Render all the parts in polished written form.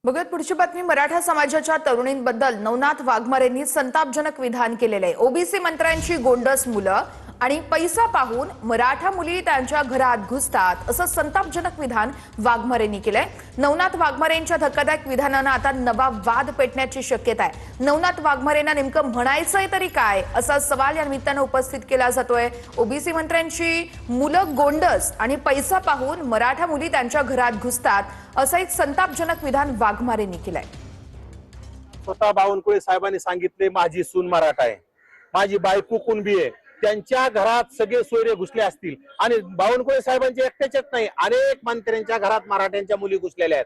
बघत पुढची बातमी मराठा समाजाच्या तरुणींबद्दल नवनाथ वाघमारेंनी संतापजनक विधान केलेले आहे। ओबीसी मंत्र्यांची गोंडस मुलं आणि पैसा पाहून मराठा मुली त्यांच्या घरात घुसतात असं संतापजनक विधान वाघमारेंनी केलंय। नवनाथ वाघमारेंच्या धक्कादायक विधानानं आता नवा वाद पेटण्याची शक्यता आहे। नवनाथ वाघमारेंना नेमकं म्हणायचंय तरी काय असा सवाल या निमित्तानं उपस्थित केला जातोय। ओबीसी मंत्र्यांची मुलं गोंडस आणि पैसा पाहून मराठा मुली त्यांच्या घरात घुसतात असं एक संतापजनक विधान वाघमारेंनी केलंय। स्वतः बावनकुळे साहेबांनी सांगितले माझी सून मराठा आहे, माझी बायको कुणबी आहे, त्यांच्या घरात सगळे सोयरे घुसले असतील आणि बावनकुळे साहेबांचे एकट्याच नाही, अनेक मंत्र्यांच्या घरात मराठ्यांच्या मुली घुसलेल्या आहेत।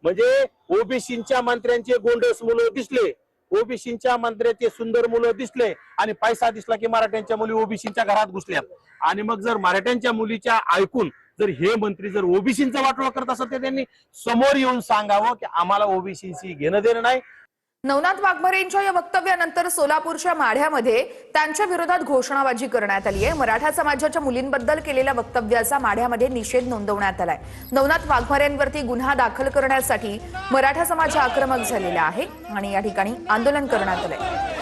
म्हणजे ओबीसींच्या मंत्र्यांचे गोंडस मुलं दिसले, ओबीसींच्या मंत्र्याचे सुंदर मुलं दिसले आणि पैसा दिसला की मराठ्यांच्या मुली ओबीसींच्या घरात घुसल्यात। आणि मग जर मराठ्यांच्या मुलीच्या ऐकून जर हे मंत्री जर ओबीसींचा वाटोळा करत असत तर त्यांनी समोर येऊन सांगावं की आम्हाला ओबीसींशी घेणं देणं नाही। नवनाथ वाघमारेंच्या या वक्तव्यानंतर सोलापूरच्या माढ्यामध्ये त्यांच्या विरोधात घोषणाबाजी करण्यात आली आहे। मराठा समाजाच्या मुलींबद्दल केलेल्या वक्तव्याचा माढ्यामध्ये निषेध नोंदवण्यात आलाय। नवनाथ वाघमारेंवरती गुन्हा दाखल करण्यासाठी मराठा समाज आक्रमक झालेला आहे आणि या ठिकाणी आंदोलन करण्यात आलंय।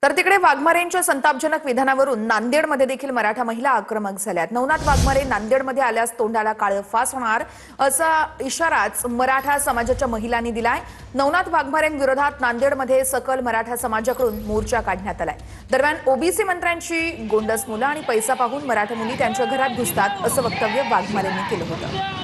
तर तिकडे वाघमारेंच्या संतापजनक विधानावरून नांदेडमध्ये देखील मराठा महिला आक्रमक झाल्यात। नवनाथ वाघमारे नांदेडमध्ये आल्यास तोंडाला काळं फास होणार असा इशाराच मराठा समाजाच्या महिलांनी दिलाय। नवनाथ वाघमारेंविरोधात नांदेडमध्ये सकल मराठा समाजाकडून मोर्चा काढण्यात आलाय। दरम्यान ओबीसी मंत्र्यांची गोंडस मुलं आणि पैसा पाहून मराठा मुली त्यांच्या घरात घुसतात असं वक्तव्य वाघमारेंनी केलं होतं।